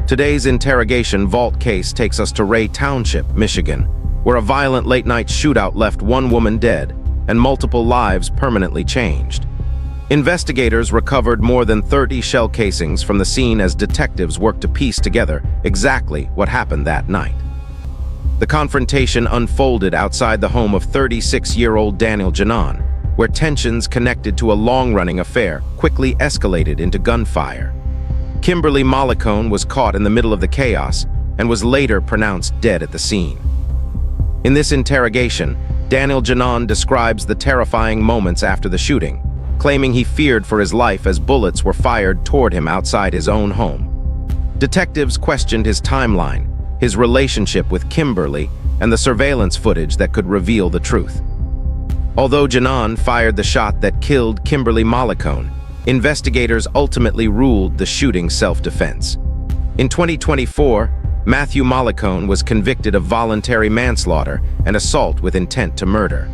Today's Interrogation Vault case takes us to Ray Township, Michigan, where a violent late-night shootout left one woman dead and multiple lives permanently changed. Investigators recovered more than 30 shell casings from the scene as detectives worked to piece together exactly what happened that night. The confrontation unfolded outside the home of 36-year-old Daniele Giannone, where tensions connected to a long-running affair quickly escalated into gunfire. Kimberly Mollicone was caught in the middle of the chaos and was later pronounced dead at the scene. In this interrogation, Daniele Giannone describes the terrifying moments after the shooting, claiming he feared for his life as bullets were fired toward him outside his own home. Detectives questioned his timeline, his relationship with Kimberly, and the surveillance footage that could reveal the truth. Although Giannone fired the shot that killed Kimberly Mollicone, investigators ultimately ruled the shooting self-defense. In 2024, Matthew Mollicone was convicted of voluntary manslaughter and assault with intent to murder.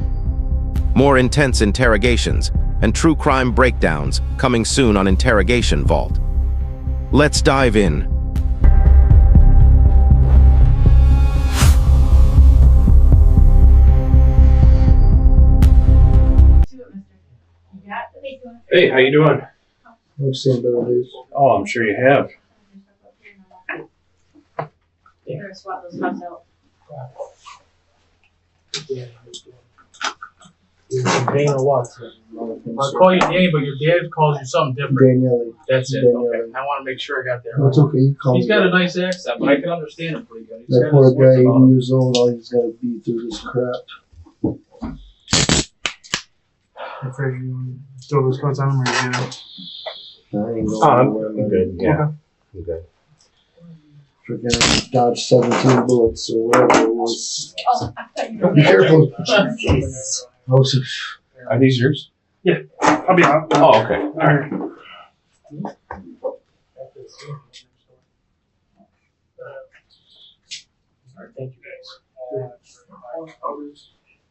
More intense interrogations and true crime breakdowns coming soon on Interrogation Vault. Let's dive in. Hey, how you doing? I've seen better days. Oh, I'm sure you have. You're gonna swap those cups out. Dane or what? I'll call you Dane, but your dad calls you something different. Daniele. That's it. Daniele. Okay. I want to make sure I got that That's right. okay. You call He's me. got a nice accent, but I can understand him pretty good. He's That got poor his wits guy, about 80 him. years old, all he's got to beat through this crap. I'm afraid you throw those coats on him or you know. I ain't going I'm nowhere, man. good. Yeah, I'm good. Freaking dodged 17 bullets or whatever it was. Oh, I thought you were. Be careful. Jesus. Are these yours? I'll be out. Oh, okay. All right. Alright, thank you guys.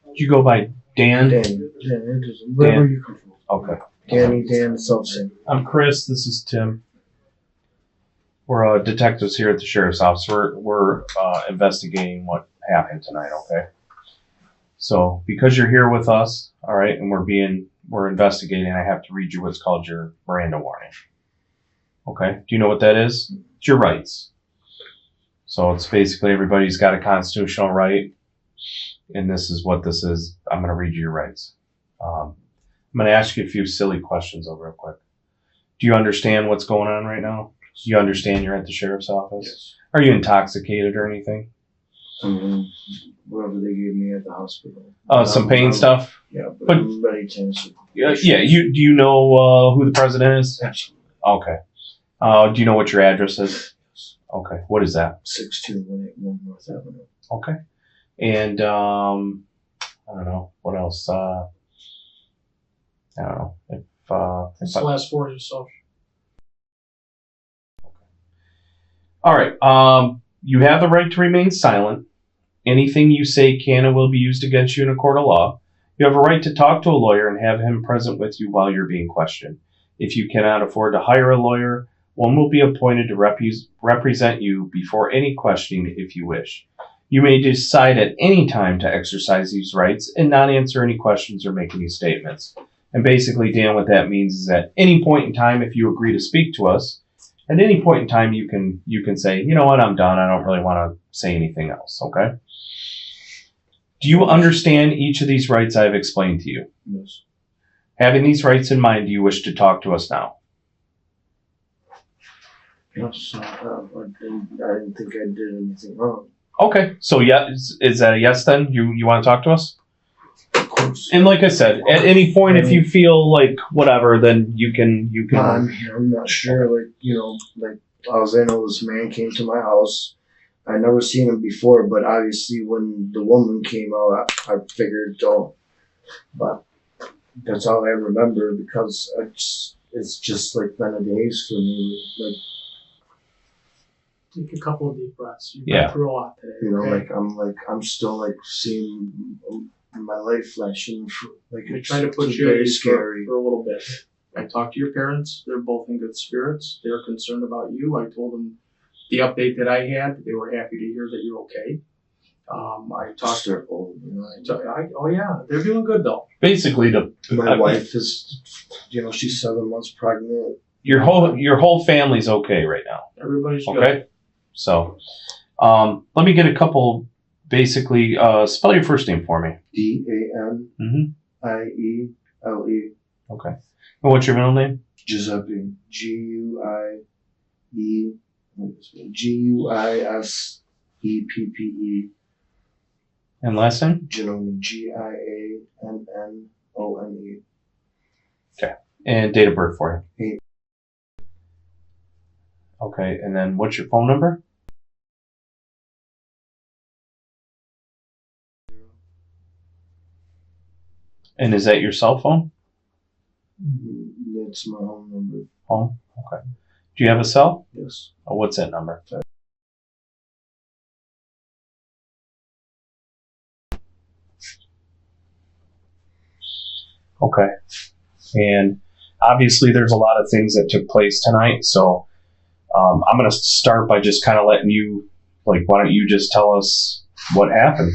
Did you go by Dan? Danny. Dan, it is wherever you come from. Okay. Danny, Dan, something. I'm Chris. This is Tim. We're detectives here at the Sheriff's Office. We're investigating what happened tonight, okay? So, because you're here with us, all right, and we're investigating, I have to read you what's called your Miranda warning. Okay? Do you know what that is? It's your rights. So, it's basically everybody's got a constitutional right, and this is what this is. I'm going to read you your rights. I'm going to ask you a few silly questions real quick. Do you understand what's going on right now? Do you understand you're at the Sheriff's Office? Yes. Are you intoxicated or anything? Whatever they gave me at the hospital. Some pain stuff? Yeah, but But- I'm ready to answer. Yeah. Do you know who the president is? Absolutely. Okay. Do you know what your address is? Okay. What is that? 62181 North Avenue. Okay. And I don't know what else. I don't know It's the last four of your social. All right. You have the right to remain silent. Anything you say can and will be used against you in a court of law. You have a right to talk to a lawyer and have him present with you while you're being questioned. If you cannot afford to hire a lawyer, one will be appointed to represent you before any questioning if you wish. You may decide at any time to exercise these rights and not answer any questions or make any statements. And basically, Dan, what that means is at any point in time, if you agree to speak to us, at any point in time, you can say, you know what, I'm done. I don't really want to say anything else, okay? Do you understand each of these rights I've explained to you? Yes. Having these rights in mind, do you wish to talk to us now? Yes. I didn't think I did anything wrong. Okay, so yeah, is that a yes then? You want to talk to us? Of course. And like I said, at any point, if you feel like whatever, then you can. I'm not sure. Like all I know, this man came to my house. I never seen him before, but obviously when the woman came out, I figured, oh, but that's all I remember because it's just like been a daze for me. Like, Take a couple of deep breaths. You've Yeah. been through a lot today. you know, okay? I'm still like seeing my life flashing. Like I it's try to put it's you at very ease scary. for a little bit. I talked to your parents. They're both in good spirits. They're concerned about you. I told them the update that I had, they were happy to hear that you're okay. I talked to They're old, you know. oh yeah, they're doing good though. Basically, My wife is, you know, she's 7 months pregnant. your whole family's okay right now. Everybody's good. Okay, so let me get a couple. Basically, spell your first name for me. DANIELE. Okay. And what's your middle name? Giuseppe. GUISEPPE. And last name? Giannone. GIANNONE. And date of birth for you. 8. Okay, and then what's your phone number? And is that your cell phone? That's my home number. Home? Okay. Do you have a cell? Yes. Oh, what's that number? Okay. And obviously there's a lot of things that took place tonight, so I'm going to start by just kind of letting you, why don't you just tell us what happened?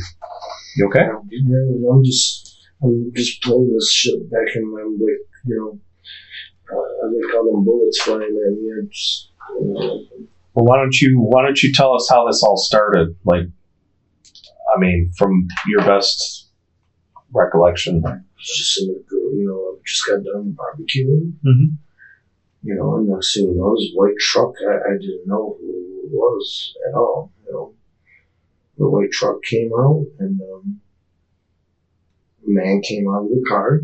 You okay? Yeah, I'm just playing this shit back in my, like, you know, I like all them bullets flying at me. I just, Well, why don't you tell us how this all started? From your best recollection. just in the, you know, I just got done barbecuing. Mm-hmm. You know, and next thing you know, this white truck, I didn't know who it was at all. You know, the white truck came out, and a man came out of the car,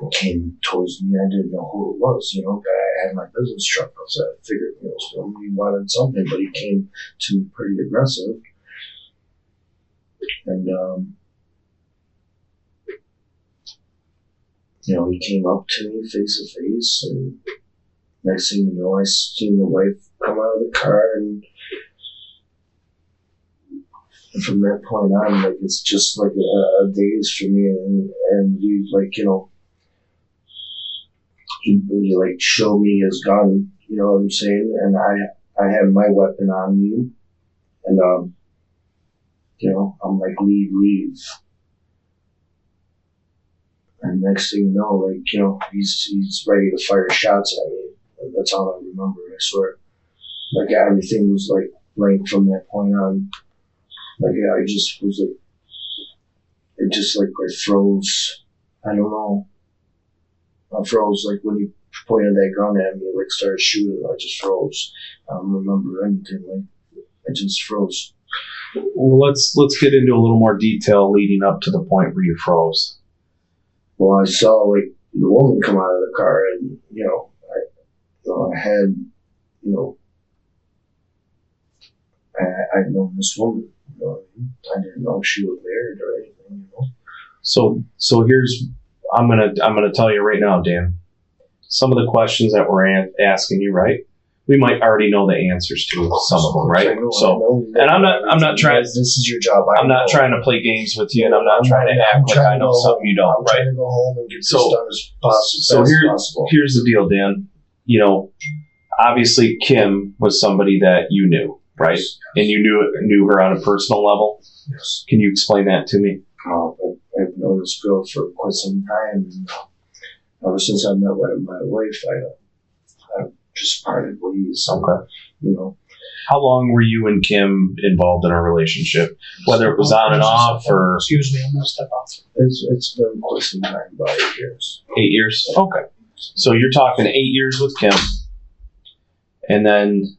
and came towards me. I didn't know who it was. You know, I had my business truck outside. I figured, you know, somebody wanted something, but he came to me pretty aggressive, and you know, he came up to me face to face, and next thing you know, I seen the wife come out of the car, and from that point on, like, it's just like a daze for me, and he, like, you know, he like showed me his gun, you know what I'm saying, and I had my weapon on me, and you know, I'm like, leave. And next thing you know, like, you know, he's ready to fire shots at me. That's all I remember, I swear. Like, everything was like blank from that point on. Like, I just was like, it just like I froze. I don't know. I froze, like when he pointed that gun at me, like started shooting, I just froze. I don't remember anything, like, I just froze. Well, let's get into a little more detail leading up to the point where you froze. Well, I saw like the woman come out of the car, and you know, I had, you know, I'd known this woman. You know what I mean? I didn't know she was married or anything. You know. So here's I'm gonna tell you right now, Dan. Some of the questions that we're asking you, right? We might already know the answers to some of them, right? And I'm not trying. This is your job. I'm not trying to play games with you, and I'm not trying to act like I know something you don't, I'm right? trying to go home and get this done as possible. Here's the deal, Dan. You know, obviously Kim was somebody that you knew, right? Yes. And you knew her on a personal level. Yes. Can you explain that to me? I've known this girl for quite some time, and ever since I met my wife, I just parted ways. Okay. You know. How long were you and Kim involved in a relationship? Whether it was on and off or... Excuse me, I'm going to step off. It's been quite some time, about 8 years. 8 years? Okay. So you're talking 8 years with Kim. And then...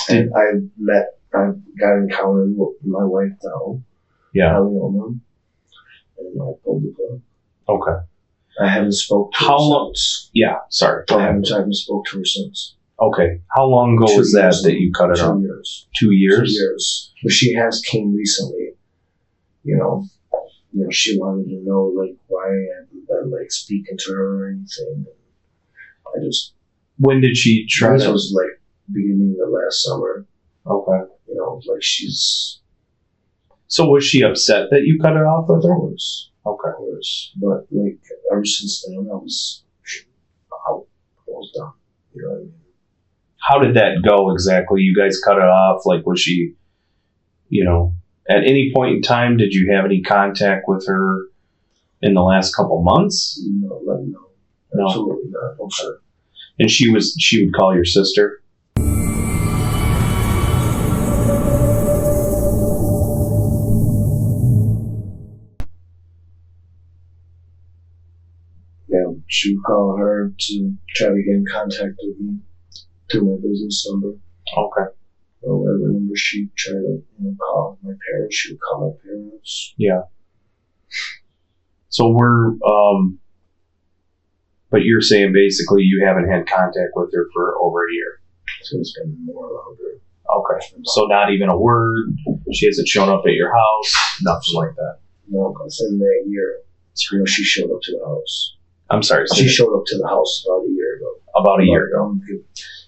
And I got encountered with my wife now. Yeah. Leona, and I pulled the plug. Okay. I haven't spoke to her How long? since. Yeah, sorry. I haven't spoke to her since. Okay. How long ago 2 was years. that you cut it 2 off? years. 2 years? 2 years. But she has came recently. You know, she wanted to know like why I haven't been like speaking to her or anything. I just. When did she try This to... was like beginning of last summer. Okay. You know, like she's. So was she upset that you cut it off with her? Of course. Okay. Of course. But like ever since then, I was out. I was done. You know what I mean? how did that go exactly? You guys cut it off? Like, was she, at any point in time, did you have any contact with her in the last couple months? No, no. No. Absolutely not. No, sir. And she would call your sister? Yeah, she would call her to try to get in contact with me through my business number. Okay. Or whatever number she'd try to call my parents. She would call my parents. Yeah. So but you're saying basically you haven't had contact with her for over a year. So it's been more longer. Okay. So not even a word. She hasn't shown up at your house. Nothing like that. No, within that year, she showed up to the house. I'm sorry. She showed up to the house about a year ago. About a year ago.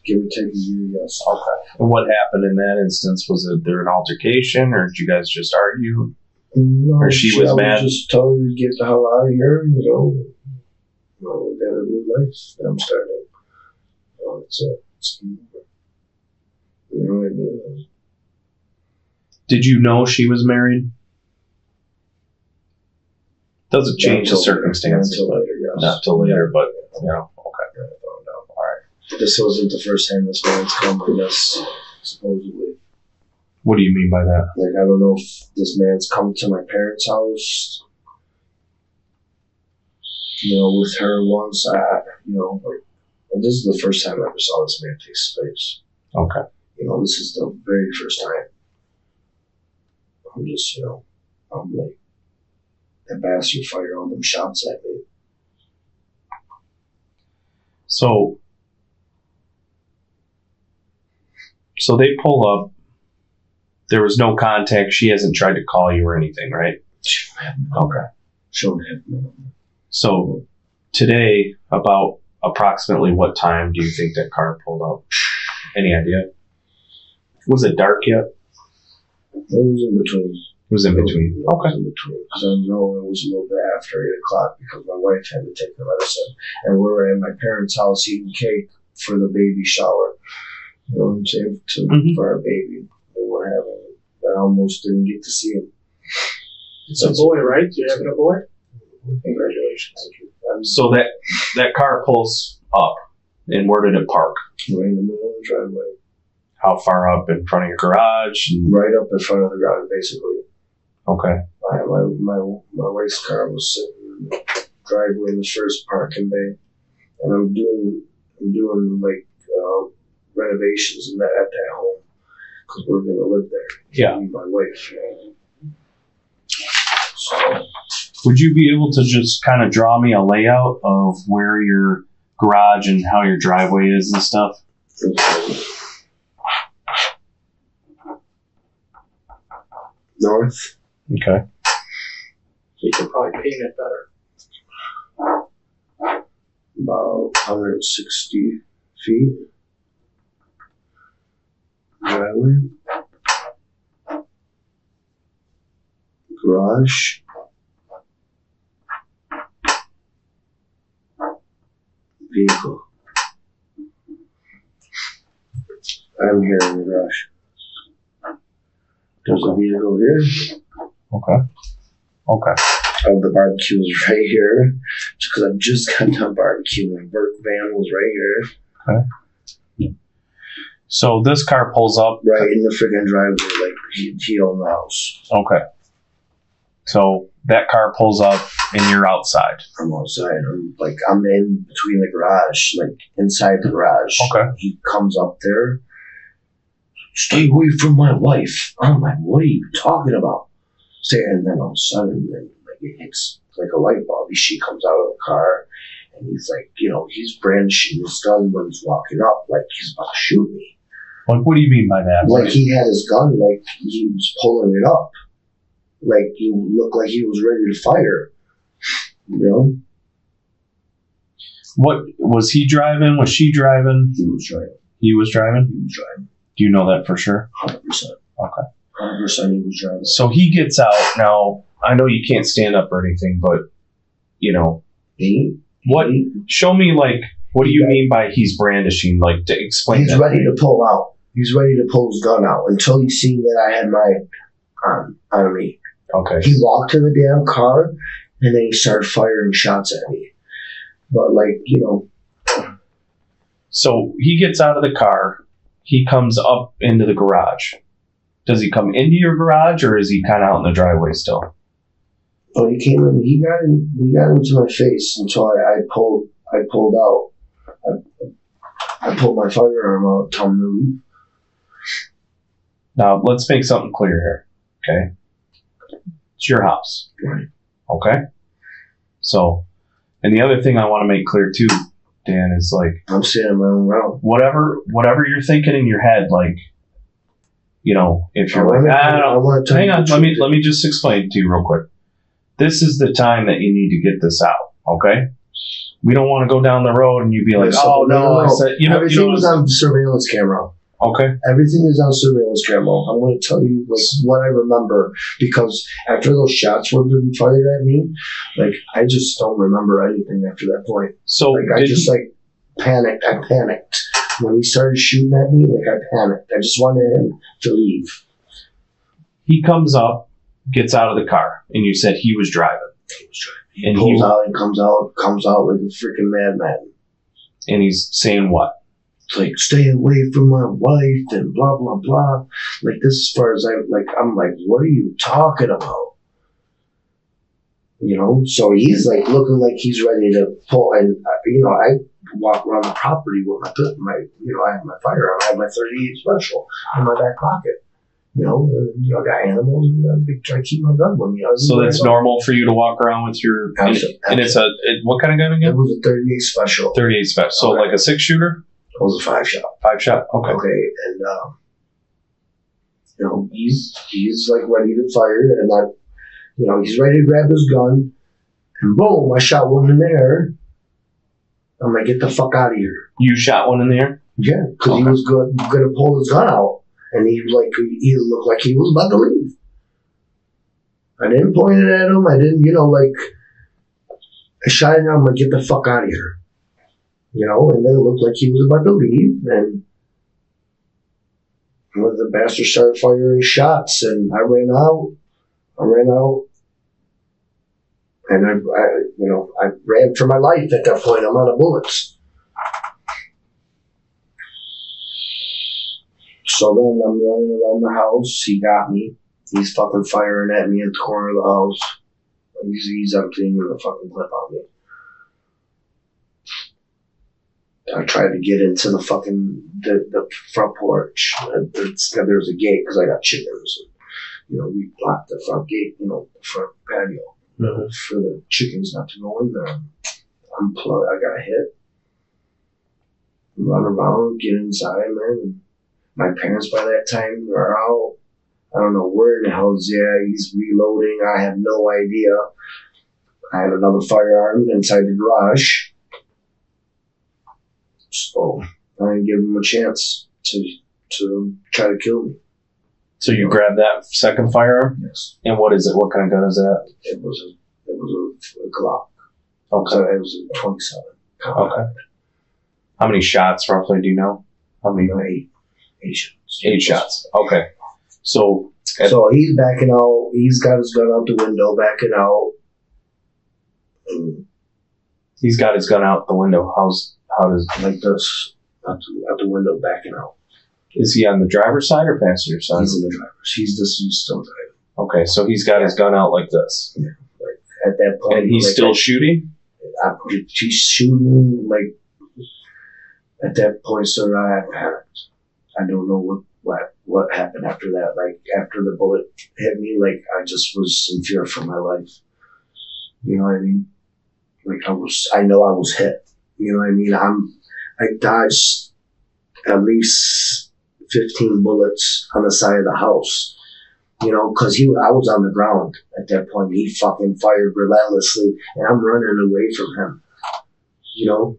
Give or take a year, yes. Okay. And what happened in that instance? Was there an altercation, or did you guys just argue? No, or she was mad? I just told her to get the hell out of here. We got a new life that I'm starting. It's over. You know what I mean? Did you know she was married? Doesn't change the circumstances. Not until later, yes. Not till later, but okay. Yeah, I found out. All right. This wasn't the first time this man's come, I guess, supposedly. What do you mean by that? Like, I don't know if this man's come to my parents' house, with her once. This is the first time I ever saw this man take space. Okay. This is the very first time. I'm just, I'm like, that bastard fired all them shots at me. So they pull up. There was no contact. She hasn't tried to call you or anything, right? Okay. She'll have no. So today, about approximately what time do you think that car pulled up? Any idea? Was it dark yet? It was in between. It was in between. Okay. It was in between. Because I know it was a little bit after 8 o'clock because my wife had to take the medicine. And we were at my parents' house eating cake for the baby shower. You know what I'm saying? For our baby. They were having it. I almost didn't get to see him. It's a boy, right? You're having a boy? Congratulations. So that car pulls up, and where did it park? Right in the middle of the driveway. How far up in front of your garage? Right up in front of the garage, basically. Okay. My wife's car was sitting in the driveway in the first parking bay, and I'm doing like renovations at that home because we're gonna live there. Yeah. Me and my wife. So. Would you be able to just kind of draw me a layout of where your garage and how your driveway is and stuff? North. Okay. You could probably paint it better. About 160 feet. Driveway. Garage. Vehicle. I'm here in the garage. There's a vehicle here. Okay. The barbecue is right here. Just because I've just got done barbecuing. My work van was right here. Okay. So this car pulls up. Right in the freaking driveway, like he owned the house. Okay. So that car pulls up and you're outside. I'm outside. I'm in between the garage, like inside the garage. Okay. He comes up there. Stay away from my wife. I'm like, what are you talking about? And then all of a sudden, it hits like a light bulb. She comes out of the car, and he's like, he's brandishing his gun when he's walking up, like he's about to shoot me. Like, what do you mean by that? Like he had his gun, like he was pulling it up, like he looked like he was ready to fire. What was he driving? Was she driving? He was driving. He was driving? He was driving. Do you know that for sure? 100%. Okay. 100% he was driving. So he gets out. Now, I know you can't stand up or anything, but, Me? what? Show me, like, What do you mean by he's brandishing? Like, to explain He's that. ready to pull out. He's ready to pull his gun out until he seen that I had my on me. Okay. He walked to the damn car and then he started firing shots at me. But like, you know. So he gets out of the car. He comes up into the garage. Does he come into your garage or is he kind of out in the driveway still? When he came in, he got into my face until I pulled out. I pulled my firearm out, told him to leave. Now, let's make something clear here, okay? It's your house. Right. Okay? So, and the other thing I want to make clear too, Dan, is like, I'm standing my own ground. whatever you're thinking in your head, like, you know, if you're like, hang on, let me just explain to you real quick. This is the time that you need to get this out, okay? We don't want to go down the road and you be like, oh no, I said, you know, everything was on surveillance camera. Okay. Everything is on surveillance camera. I'm going to tell you like what I remember because after those shots were being fired at me, like I just don't remember anything after that point. So like I just like panicked. I panicked when he started shooting at me. Like I panicked. I just wanted him to leave. He comes up, gets out of the car, and you said he was driving. He pulls out and comes out like a freaking madman. And he's saying what? Like, stay away from my wife and blah, blah, blah. Like, this as far as I'm like, what are you talking about? You know? So he's like looking like he's ready to pull. And, you know, I walk around the property with my you know, I have my firearm. I have my 38 special in my back pocket. You know, I got animals and I try to keep my gun with me. So that's normal for you to walk around with your, and it's what kind of gun again? It was a 38 special. 38 special. So like a 6-shooter? It was a 5-shot. 5-shot. Okay. Okay, and you know, he's like ready to fire, and you know, he's ready to grab his gun, and boom, I shot one in there. I'm like, get the fuck out of here. You shot one in there? Yeah, because he was going to pull his gun out. And he looked like he was about to leave. I didn't point it at him. I didn't, you know, like, I shot at him. I'm like, get the fuck out of here. You know, and then it looked like he was about to leave. And the bastard started firing shots. And I ran out. And I ran for my life at that point. I'm out of bullets. So then I'm running around the house. He got me. He's fucking firing at me in the corner of the house. He's emptying the fucking clip on me. I tried to get into the fucking the front porch. There's a gate because I got chickens. You know, we blocked the front gate. You know, the front patio for the chickens not to go in there. I got hit. Run around, get inside, man. My parents by that time are out. I don't know where in the hell's he's reloading. I have no idea. I had another firearm inside the garage. So I didn't give him a chance to try to kill me. So you grabbed that second firearm? Yes. And what is it? What kind of gun is that? It was a Glock. Okay. So it was a 27. Okay. How many shots roughly do you know? How many? 8 shots. 8 shots. Okay. So he's backing out. He's got his gun out the window, backing out. He's got his gun out the window. How does like this out the window, backing out? Is he on the driver's side or passenger side? He's in the driver's. He's still driving. Okay, so he's got his gun out like this. Yeah, like at that point. And he's still shooting? He's shooting like at that point, sir. I panicked. I don't know what happened after that. Like after the bullet hit me, like I just was in fear for my life. You know what I mean? Like I know I was hit. You know what I mean? I dodged at least 15 bullets on the side of the house. You know, because I was on the ground at that point. He fucking fired relentlessly, and I'm running away from him. You know?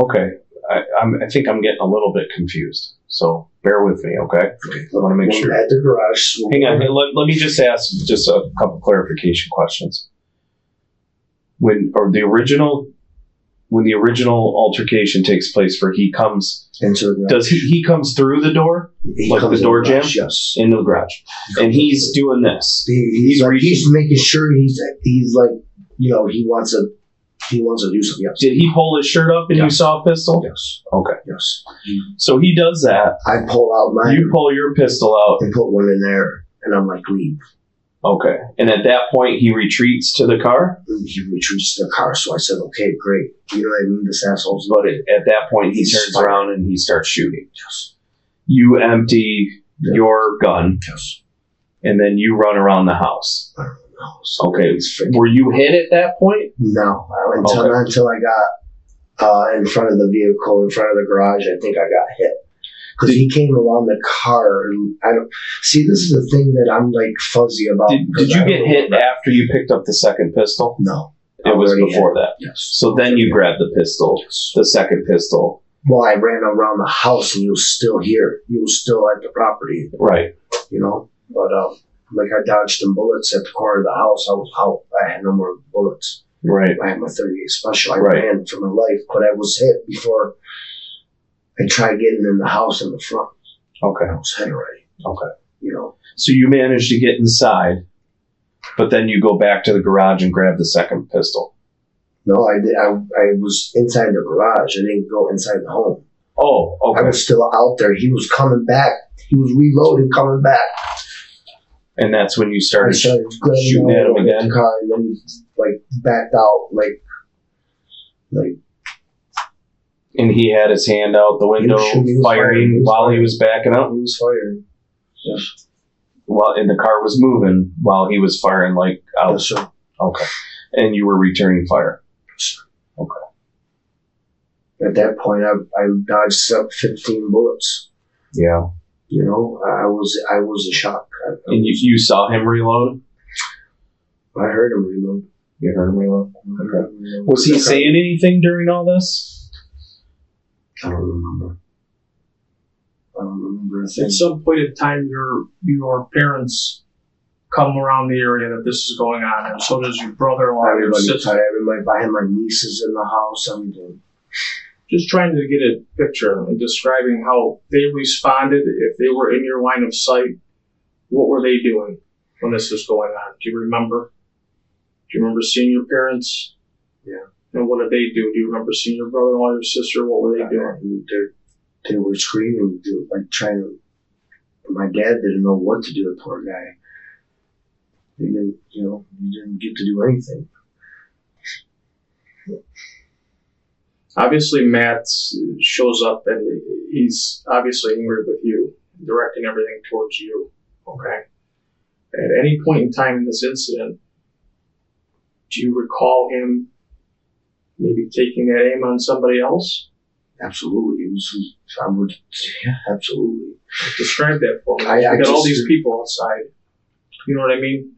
Okay. I think I'm getting a little bit confused. So bear with me, okay? I want to make sure. At the garage. Hang on. Let me just ask just a couple clarification questions. when the original altercation takes place, where he comes into the garage. Does he comes through the door, He like comes the door in jam, garage, yes. into the garage, and he's doing this. He's reaching. making sure he's like, you know, he wants to do something. Yes. Did he pull his shirt up and you saw a pistol? Yes. Okay. Yes. So he does that. I pull out mine. You pull your pistol out. and put one in there, and I'm like, leave. Okay. And at that point, he retreats to the car. And he retreats to the car, so I said, okay, great. You know what I mean? This asshole's. But at that point, he He's turns fired. around and he starts shooting. Yes. You empty your gun, Yes. and then you run around the house. I don't know. So Okay. it's freaking- Were you hit at that point? No, until Okay. until I got in front of the vehicle, in front of the garage. I think I got hit because he came around the car. And I don't see. This is the thing that I'm like fuzzy about. Did you get hit after you picked up the second pistol? No, It was already before hit. that. Yes. So then you grabbed the pistol, Yes. the second pistol. Well, I ran around the house and he was still here. He was still at the property, Right. you know. But like I dodged some bullets at the corner of the house. I was out. I had no more bullets. Right. I had my 38 special. I Right. ran for my life, but I was hit before I tried getting in the house in the front. Okay. I was hit already, Okay. you know. So you managed to get inside, but then you go back to the garage and grab the second pistol. No, I did. I was inside the garage. I didn't go inside the home. Oh, I okay. was still out there. He was coming back. He was reloading, coming back. And that's when you I started started grabbing shooting at him out of again? the car, and then he like backed out, like and he had his hand out the window, He was firing while he was backing up. he was firing. Yes, And the car was moving while he was firing, like out. yes, sir. Okay. And you were returning fire. At that point, I dodged up 15 bullets. Yeah. You know, I was in shock. And you saw him reload? I heard him reload. You heard him reload? I heard him reload. Was he saying anything during all this? I don't remember. I don't remember a thing. At some point in time, your parents come around the area that this is going on, and so does your brother-in-law, your Everybody, sister. I had my nieces in the house. Everything. Just trying to get a picture and describing how they responded, if they were in your line of sight. What were they doing when this was going on? Do you remember? Do you remember seeing your parents? Yeah. And what did they do? Do you remember seeing your brother-in-law, your sister? What were they doing? They were screaming, like trying to. My dad didn't know what to do. The poor guy. He didn't get to do anything. Obviously, Matt shows up and he's obviously angry with you, directing everything towards you. Okay. At any point in time in this incident, do you recall him maybe taking that aim on somebody else? Absolutely, it was. I would. Yeah, absolutely. Describe that for me. I You got all just- these people outside. You know what I mean?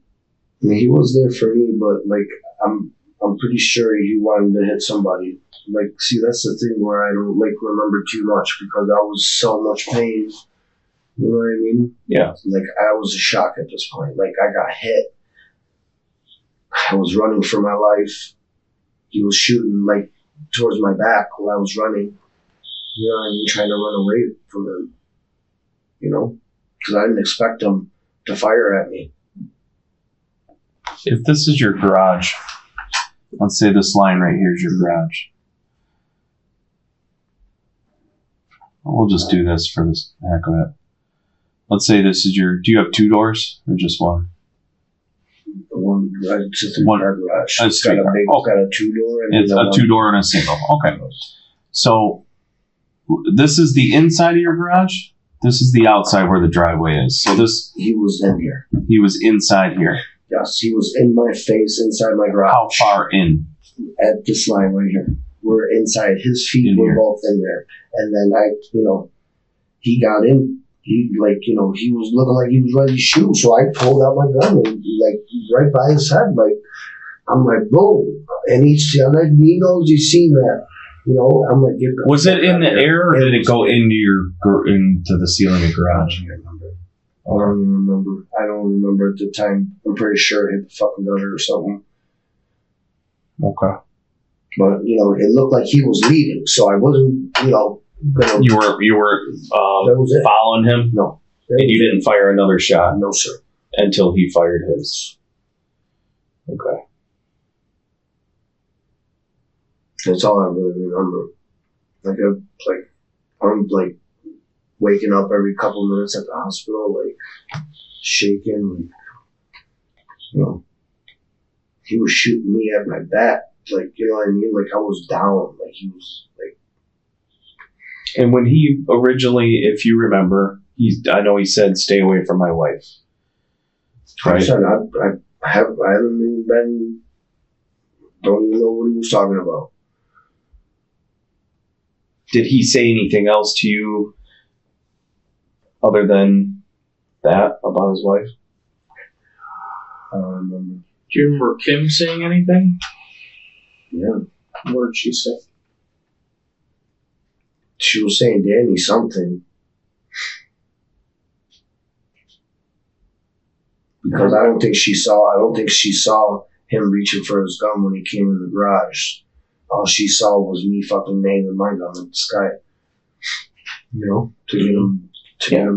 I mean, he was there for me, but like I'm pretty sure he wanted to hit somebody. Like, see, that's the thing where I don't like remember too much because I was so much pain. You know what I mean? Yeah. Like I was in shock at this point. Like I got hit. I was running for my life. He was shooting like towards my back while I was running. You know what I mean? Trying to run away from him. You know, because I didn't expect him to fire at me. If this is your garage, let's say this line right here is your garage. We'll just do this for the heck of it. Let's say this is your. Do you have two doors or just one? One, it's a One- three-car garage. a It's got a three-car. big, Okay. got a two-door and It's then a one- two-door and a single. Okay. So this is the inside of your garage. This is the outside where the driveway is. So this, He was in here. he was inside here. Yes, he was in my face inside my garage. How far in? At this line right here. We're inside. His feet In were here. both in there. And then he got in. He he was looking like he was ready to shoot. So I pulled out my gun and like right by his head. Like I'm like boom, and he knows he's seen that. You know, I'm like, get the Was it fuck in out the of here. air or did it go into into the ceiling of your I garage? don't remember. I don't remember at the time. I'm pretty sure it hit the fucking gutter or something. Okay. But, it looked like he was leaving, so I wasn't, gonna... You were That was it. following him, No. and you didn't fire another shot No, sir. until he fired his. Okay. That's all I really remember. I'm waking up every couple minutes at the hospital, shaking, he was shooting me at my back, you know what I mean? I was down, he was And when he originally, if you remember, I know he said, "Stay away from my wife." Right. I haven't even been. Don't even know what he was talking about. Did he say anything else to you other than that about his wife? I don't remember. Do you remember Kim saying anything? Yeah, What did she say? she was saying Danny something. Because I don't think she saw him reaching for his gun when he came in the garage. All she saw was me fucking aiming my gun at this guy. To get him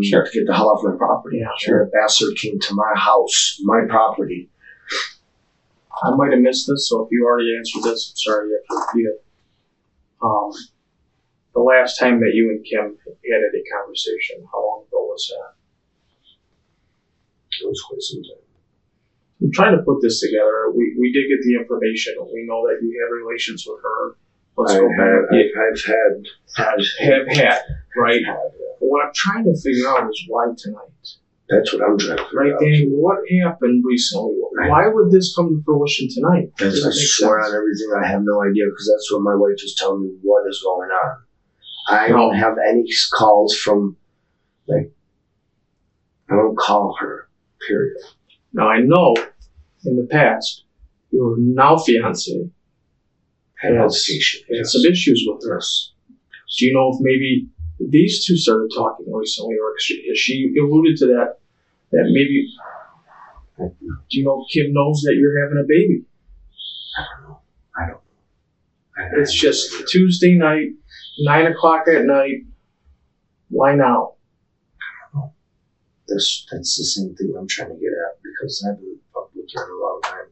Sure. to get the hell off my property. Yeah, Sure. That bastard came to my house, my property. I might have missed this, so if you already answered this, I'm sorry you have to repeat it. The last time that you and Kim had a conversation, how long ago was that? It was quite some time. I'm trying to put this together. We did get the information. We know that you have relations with her. Let's go back. Have had, right? But what I'm trying to figure out is why tonight. That's what I'm trying to figure Right, out. Danny, what happened recently? Why would this come to fruition tonight? I Does it make swear sense? on everything, I have no idea, because that's what my wife was telling me what is going on. I don't have any calls from, I don't call her, period. Now, I know in the past, your now fiance Had had altercation. some issues with her. Yes. Do you know if maybe these two started talking recently, or has she alluded to that maybe, do you know if Kim knows that you're having a baby? I don't know. It's just Tuesday night, 9 o'clock at night. Why now? That's the same thing I'm trying to get at, because I haven't fucked with her in a long time.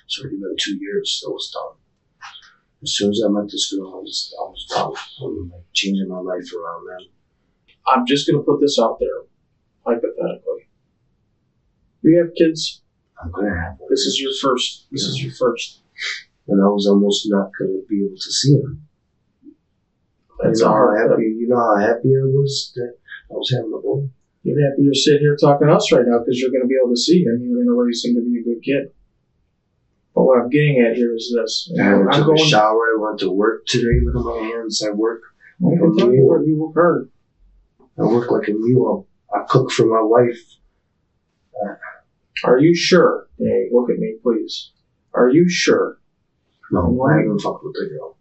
It's already been 2 years, so it's done. As soon as I met this girl, I was done. I'm changing my life around, man. I'm just going to put this out there, hypothetically. You have kids. I'm gonna have one. This is your first. This is your first. And I was almost not gonna be able to see him. That's you know hard. how happy I was that I was having a boy. You're happy you're sitting here talking to us right now because you're going to be able to see him. You're going to raise him to be a good kid. But what I'm getting at here is this. I took a shower. I went to work today with my hands. I work. I can tell you where you work hard. I work like a mule. I cook for my wife. Are you sure? Hey, look at me, please. Are you sure? No, I haven't fucked with the girl.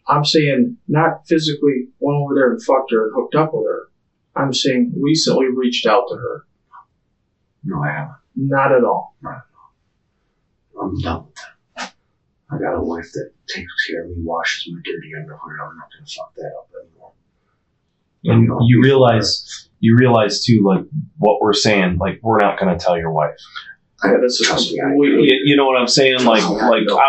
I'm saying not physically went over there and fucked her and hooked up with her. I'm saying recently reached out to her. No, I haven't. Not at all. I'm done with that. I got a wife that takes care of me, washes my dirty underwear. I'm not gonna fuck that up anymore. And you realize too, like what we're saying, like we're not going to tell your wife. This is Trust me, You know what I'm saying? Like I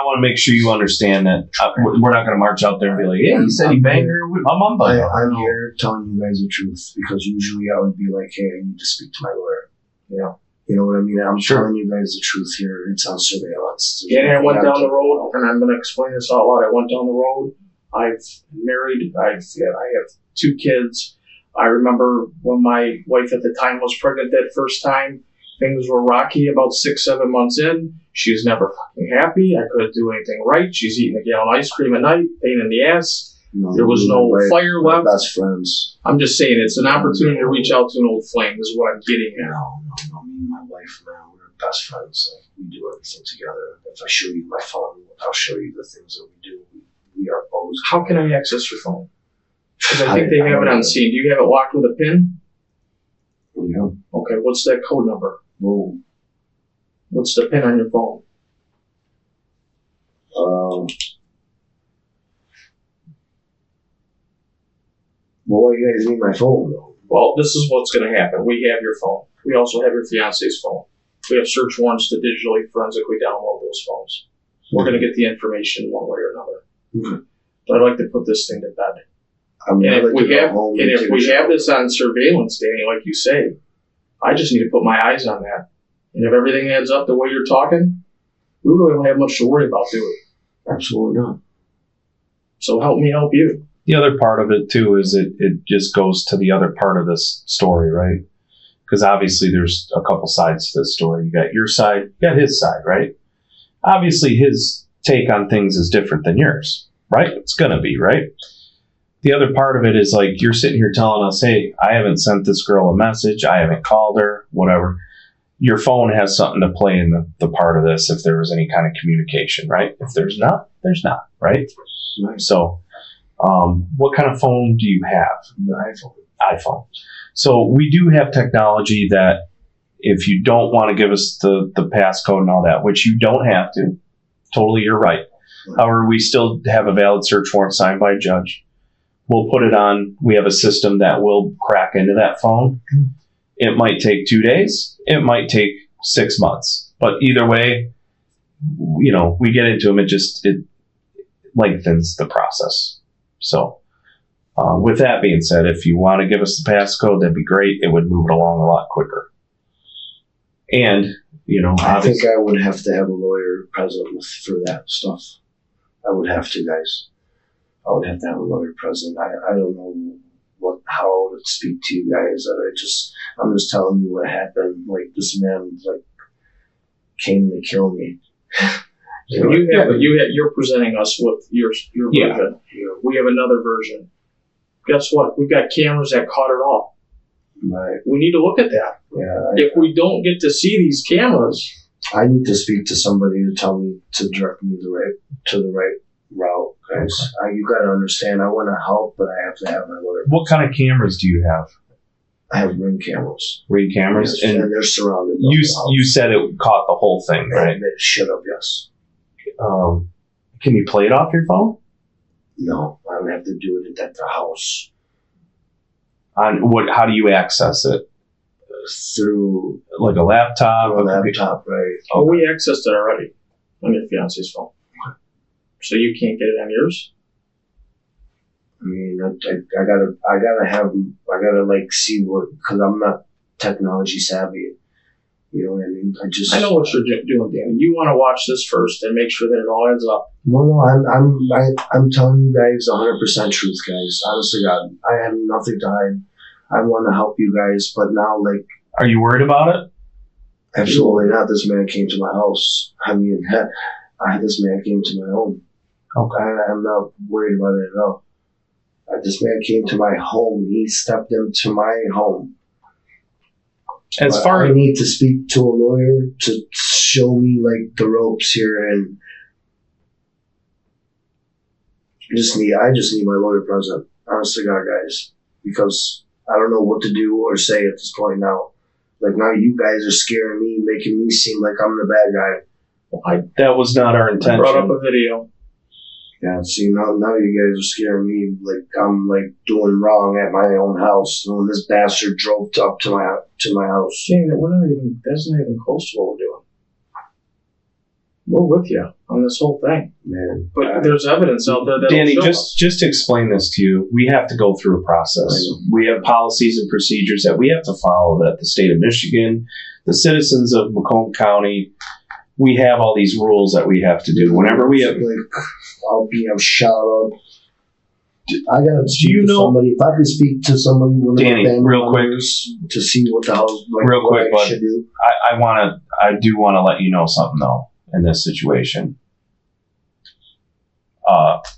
want to make sure you understand that we're not going to march out there and be like, "Hey, he said he banged her with my mom." I'm here telling you guys the truth, because usually I would be like, "Hey, I need to speak to my lawyer." Yeah. You know what I mean? I'm telling you guys the truth here. It's on surveillance. Yeah, and I went down the road, and I'm going to explain this out loud. I went down the road. I've married. I have 2 kids. I remember when my wife at the time was pregnant that first time, things were rocky about 6-7 months in. She was never fucking happy. I couldn't do anything right. She's eating a gallon of ice cream at night, pain in the ass. There was no fire left. Best friends. I'm just saying, it's an opportunity to reach out to an old flame is what I'm getting at. No. Me and my wife, man, we're best friends. Like, we do everything together. If I show you my phone, I'll show you the things that we do. We are always. How can I access your phone? Because I think they have it on scene. Do you have it locked with a pin? Yeah. Okay, what's that code number? Well, What's the pin on your phone? Well, why you guys need my phone though? Well, this is what's going to happen. We have your phone. We also have your fiance's phone. We have search warrants to digitally, forensically download those phones. We're going to get the information one way or another. Okay. But I'd like to put this thing to bed. I'm And gonna if we go have, home and if take a we have shower. this on surveillance, Danny, like you say, I just need to put my eyes on that. And if everything adds up the way you're talking, we really don't have much to worry about, do we? Absolutely not. So help me help you. The other part of it too is it just goes to the other part of this story, right? Because obviously there's a couple sides to this story. You got your side, you got his side, right? Obviously his take on things is different than yours, right? It's gonna be, right? The other part of it is like you're sitting here telling us, hey, I haven't sent this girl a message, I haven't called her, whatever. Your phone has something to play in the part of this if there was any kind of communication, right? If there's not, there's not, right? Right. So what kind of phone do you have? The iPhone. iPhone. So we do have technology that if you don't want to give us the passcode and all that, which you don't have to, totally you're right. However, we still have a valid search warrant signed by a judge. We'll put it on, we have a system that will crack into that phone. It might take 2 days. It might take 6 months. But either way, you know, we get into them, it lengthens the process. So with that being said, if you want to give us the passcode, that'd be great. It would move it along a lot quicker. And, you know, I think obviously, I would have to have a lawyer present for that stuff. I would have to, guys. I would have to have a lawyer present. I don't know how to speak to you guys. I'm just telling you what happened. Like, this man, like, came to kill me. You're presenting us with your Yeah. version. We have another version. Guess what? We've got cameras that caught it all. Right. We need to look at that. Yeah. If we don't get to see these cameras, I need to speak to somebody to tell me to direct me to the right route, guys. You got to understand. I want to help, but I have to have my lawyer. what kind of cameras do you have? I have Ring cameras. Ring cameras? Yes, And and they're surrounded. the you whole house. you said it caught the whole thing, right? And it should have, yes. Can you play it off your phone? No, I would have to do it at the house How do you access it? through Like a laptop? a laptop, right? oh, we accessed it already on your fiance's phone. So you can't get it on yours? I mean, I gotta like see because I'm not technology savvy. You know what I mean? I know what you're doing, Danny. You want to watch this first and make sure that it all adds up. No, I'm telling you guys 100% truth, guys. Honestly, God, I have nothing to hide. I want to help you guys, but now, like, Are you worried about it? absolutely not. This man came to my house. I mean, this man came to my home. Okay. I'm not worried about it at all. This man came to my home. He stepped into my home. As But far I as need to speak to a lawyer to show me like the ropes here, and I just need my lawyer present. Honestly, God, guys, because I don't know what to do or say at this point now. Like, now you guys are scaring me, making me seem like I'm the bad guy. that was not our I brought up intention. a video. Yeah, see, now you guys are scaring me like I'm like doing wrong at my own house when this bastard drove up to my house. Danny, that's not even close to what we're doing. We're with you on this whole thing. Man, But there's evidence out there that Danny, show just to explain this to you, we have to go through a process. We have policies and procedures that we have to follow that the state of Michigan, the citizens of Macomb County, we have all these rules that we have to do. Whenever we have, like, I'll be shot up. I gotta speak you to know- somebody. If I could speak to somebody, one of my Danny, family real quick. members, to see what the hell, like, Real what quick, I bud. should do. I do want to let you know something though in this situation.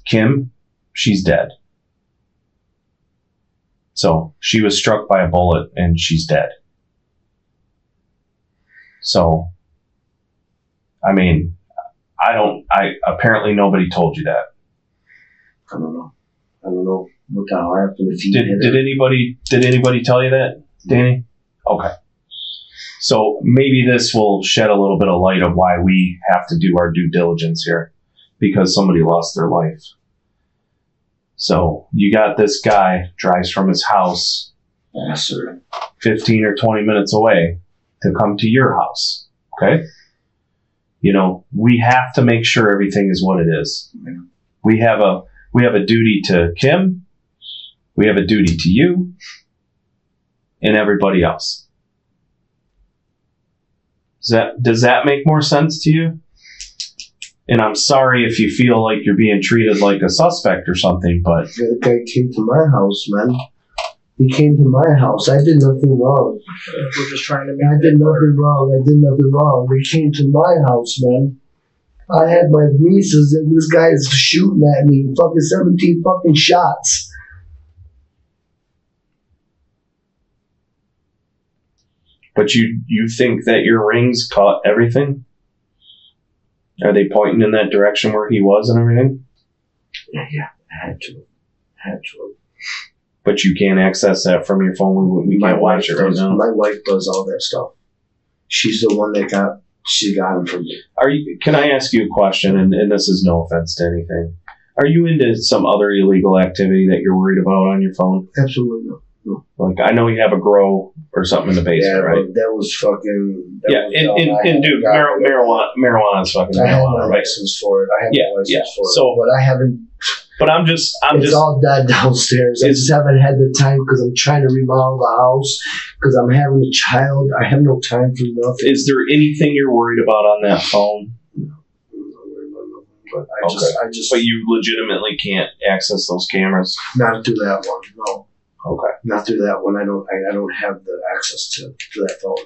Kim, she's dead. So she was struck by a bullet and she's dead. So, I mean, apparently nobody told you that. I don't know what the hell happened. If he Did anybody tell you that, Danny? Okay. So maybe this will shed a little bit of light of why we have to do our due diligence here. because somebody lost their life. So you got this guy drives from his house Yes, sir. 15 or 20 minutes away to come to your house. Okay? You know, we have to make sure everything is what it is. We have a duty to Kim. We have a duty to you and everybody else. Does that make more sense to you? And I'm sorry if you feel like you're being treated like a suspect or something, but The guy came to my house, man. He came to my house. I did nothing wrong. We're just trying to I make did nothing wrong. I did nothing wrong. They came to my house, man. I had my nieces and this guy is shooting at me. Fucking 17 fucking shots. But you think that your rings caught everything? Are they pointing in that direction where he was and everything? Yeah, I had to. But you can't access that from your phone. We can't watch it right now. My wife does all that stuff. She's the one that got him from me. Can I ask you a question? And this is no offense to anything. Are you into some other illegal activity that you're worried about on your phone? Absolutely no. Like, I know you have a grow or something in the basement, right? That was fucking. Dude, marijuana is fucking I had marijuana, my right? license for it. I have my license for it. So, but I haven't. But I'm just all dead downstairs. I just haven't had the time because I'm trying to remodel the house because I'm having a child. I have no time for nothing. Is there anything you're worried about on that phone? No, I'm not worried about nothing. But I just. But you legitimately can't access those cameras. Not through that one. No. Okay. Not through that one. I don't have the access to that phone.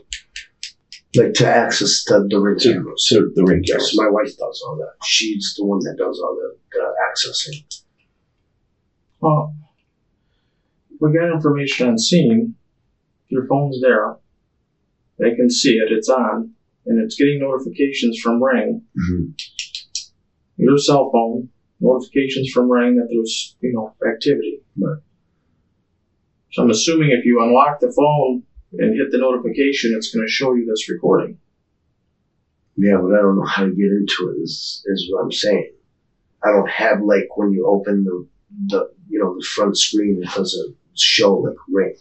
Like to access the ring cameras. To the ring cameras. Yes, my wife does all that. She's the one that does all the accessing. Well, we got information on scene. Your phone's there. They can see it. It's on. And it's getting notifications from Ring. Mm-hmm. Your cell phone. Notifications from Ring that there's, activity. Right. So I'm assuming if you unlock the phone and hit the notification, it's going to show you this recording. Yeah, but I don't know how to get into it is what I'm saying. I don't have, like, when you open the front screen, it doesn't show, like, Ring.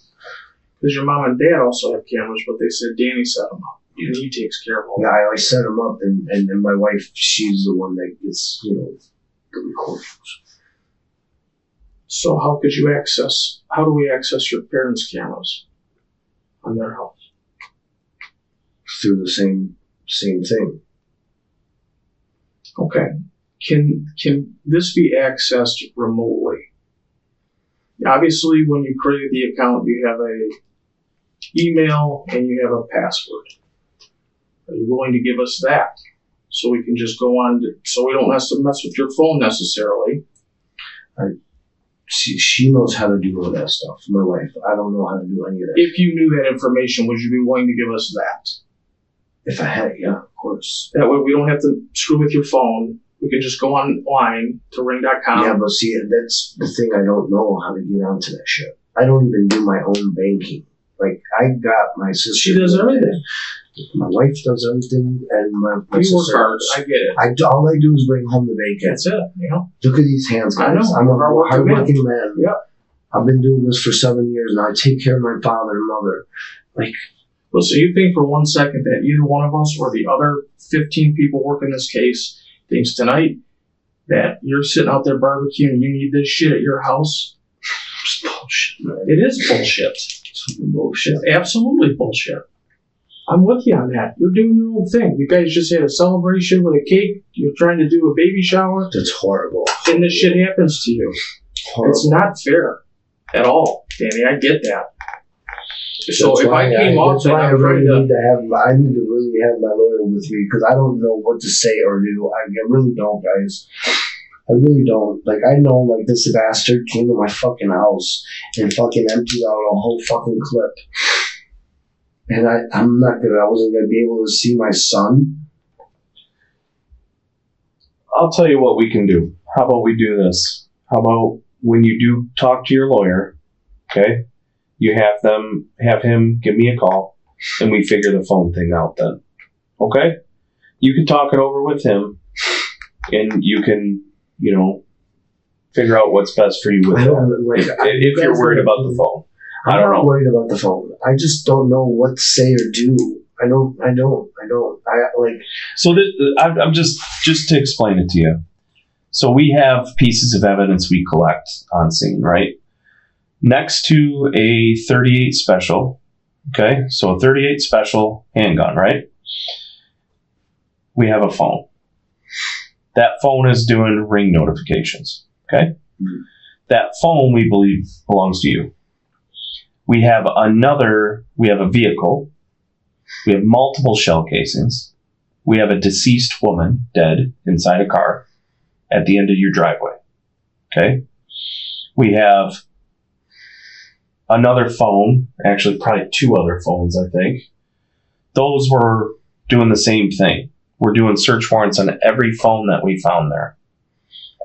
Because your mom and dad also have cameras, but they said Danny set them up. And he takes care of all Yeah, I always set them up, and my wife, she's the one that gets, the recordings. So how do we access your parents' cameras on their house? Through the same thing. Okay. Can this be accessed remotely? Obviously, when you created the account, you have a email and you have a password. Are you willing to give us that so we can just go on so we don't have to mess with your phone necessarily? She knows how to do all that stuff. My wife, I don't know how to do any of that. If you knew that information, would you be willing to give us that? If I had, yeah, of course. That way we don't have to screw with your phone. We can just go online to ring.com. Yeah, but see, that's the thing. I don't know how to get onto that shit. I don't even do my own banking. Like, I got my sister. She does everything. My wife does everything, and my You work sister. hard. I get it. All I do is bring home the bacon. That's it. Look at these hands, guys. I know. I'm a Hard-working hardworking man. Yeah. I've been doing this for 7 years now. I take care of my father and mother. Well, so you think for 1 second that either one of us or the other 15 people working this case thinks tonight that you're sitting out there barbecuing and you need this shit at your house? It's bullshit, man. It is bullshit. It's bullshit. It's absolutely bullshit. I'm with you on that. You're doing your own thing. You guys just had a celebration with a cake. You're trying to do a baby shower. That's horrible. And this shit happens to you. Horrible. It's not fair at all, Danny. I get that. So That's if why I came up and I'm ready to... I need to really have my lawyer with me because I don't know what to say or do. I really don't, guys. I really don't. Like, I know, like, this bastard came to my fucking house and fucking emptied out a whole fucking clip. And I wasn't gonna be able to see my son. I'll tell you what we can do. How about we do this? How about when you do talk to your lawyer, okay? You have him give me a call, and we figure the phone thing out then. Okay? You can talk it over with him, and you can, figure out what's best for you with I that. don't like. If you're worried about the phone. I I'm don't not know. worried about the phone. I just don't know what to say or do. I don't. I like. So I'm just to explain it to you. So we have pieces of evidence we collect on scene, right? Next to a 38 special, okay? So a 38 special handgun, right? We have a phone. That phone is doing ring notifications, okay? Mm-hmm. That phone, we believe, belongs to you. We have a vehicle. We have multiple shell casings. We have a deceased woman dead inside a car at the end of your driveway, okay? We have another phone, actually probably two other phones, I think. Those were doing the same thing. We're doing search warrants on every phone that we found there.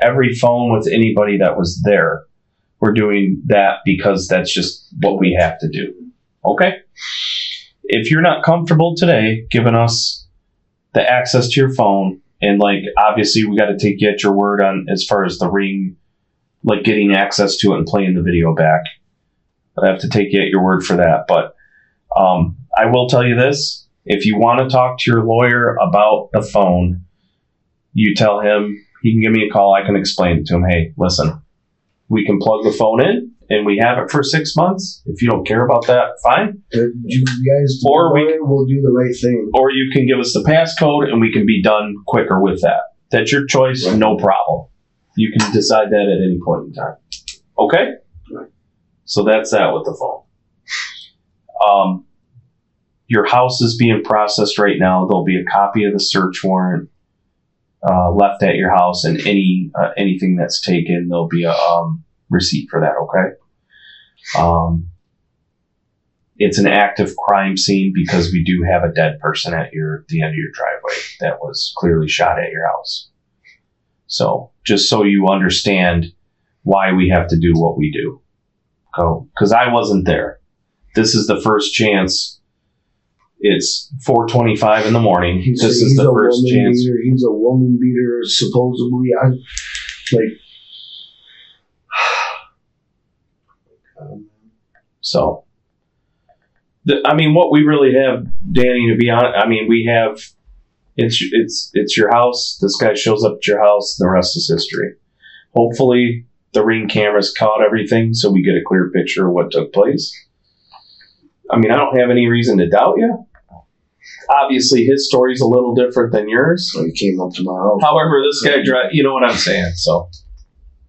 Every phone with anybody that was there. We're doing that because that's just what we have to do. Okay? If you're not comfortable today giving us the access to your phone, and obviously we got to get your word on as far as the ring, getting access to it and playing the video back. I have to take your word for that. But I will tell you this. If you want to talk to your lawyer about the phone, you tell him, he can give me a call. I can explain it to him. Hey, listen, we can plug the phone in and we have it for 6 months. If you don't care about that, fine. You guys will do the right thing. Or you can give us the passcode and we can be done quicker with that. That's your choice. Right. No problem. You can decide that at any point in time. Okay? Right. So that's that with the phone. Your house is being processed right now. There'll be a copy of the search warrant left at your house, and anything that's taken, there'll be a receipt for that. Okay. It's an active crime scene because we do have a dead person at the end of your driveway that was clearly shot at your house. So just so you understand why we have to do what we do. Because I wasn't there. This is the first chance. It's 4:25 in the morning. This is the first chance. He's a woman beater, supposedly. So, what we really have, Danny, to be honest, we have, it's your house. This guy shows up at your house. The rest is history. Hopefully, the ring cameras caught everything, so we get a clear picture of what took place. I don't have any reason to doubt you. Obviously, his story's a little different than yours. He came up to my house. However, this guy, you know what I'm saying. So,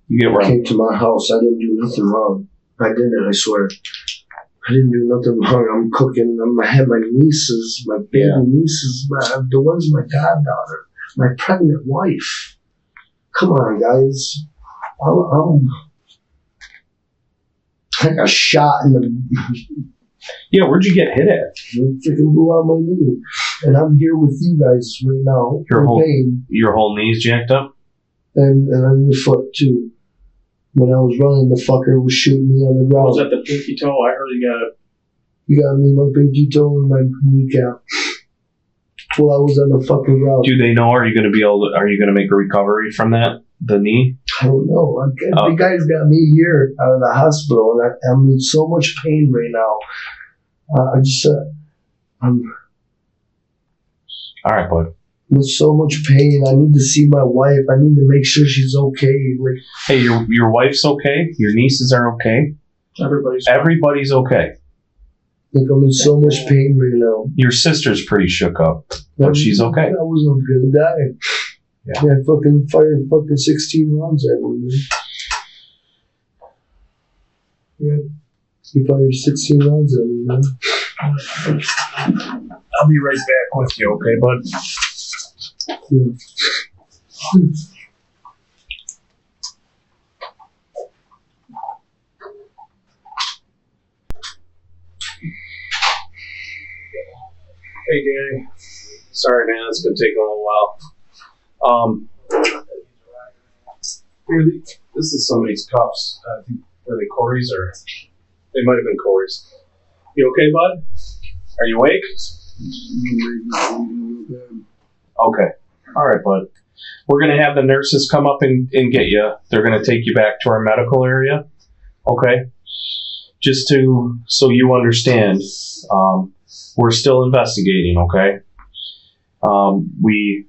you get where he came to my house. I didn't do nothing wrong. I didn't, I swear. I didn't do nothing wrong. I'm cooking. I had my nieces, my baby nieces, the one's my goddaughter, my pregnant wife. Come on, guys. I got shot in the... Yeah, where'd you get hit at? It freaking blew out my knee. And I'm here with you guys right now. Your whole knee's jacked up? And on the foot, too. When I was running, the fucker was shooting me on the ground. Was that the pinky toe? I heard you got it. You got me, my pinky toe and my kneecap. While I was on the fucking ground. Do they know? Are you going to make a recovery from that? The knee? I don't know. The guy's got me here out of the hospital, and I'm in so much pain right now. All right, bud. I'm in so much pain. I need to see my wife. I need to make sure she's okay. Hey, your wife's okay. Your nieces are okay. Everybody's okay. I'm in so much pain right now. Your sister's pretty shook up, but she's okay. I was gonna die. Yeah, I fucking fired 16 rounds at me. Yeah, you fired 16 rounds at me, man. I'll be right back with you, okay, bud? Yeah. Hey, Danny. Sorry, man. It's been taking a little while. Here, this is somebody's cuffs. I think, were they Corey's or? They might have been Corey's. You okay, bud? Are you awake? Okay. All right, bud. We're going to have the nurses come up and get you. They're going to take you back to our medical area. Okay? Just so you understand, we're still investigating, okay? We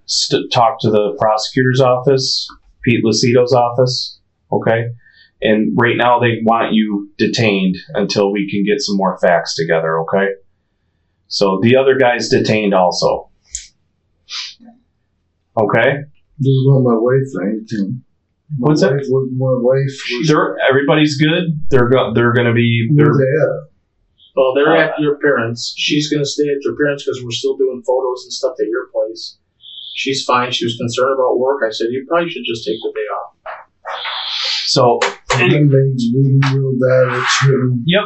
talked to the prosecutor's office, Pete Lucido's office, okay? And right now they want you detained until we can get some more facts together, okay? So the other guy's detained also. Okay? This is about my wife or anything. What's that? My wife. Everybody's good. They're going to be. Where's they at? Well, they're at your parents'. She's going to stay at your parents' because we're still doing photos and stuff at your place. She's fine. She was concerned about work. I said, you probably should just take the day off. So, My leg's bleeding real bad. It's hurting. yep.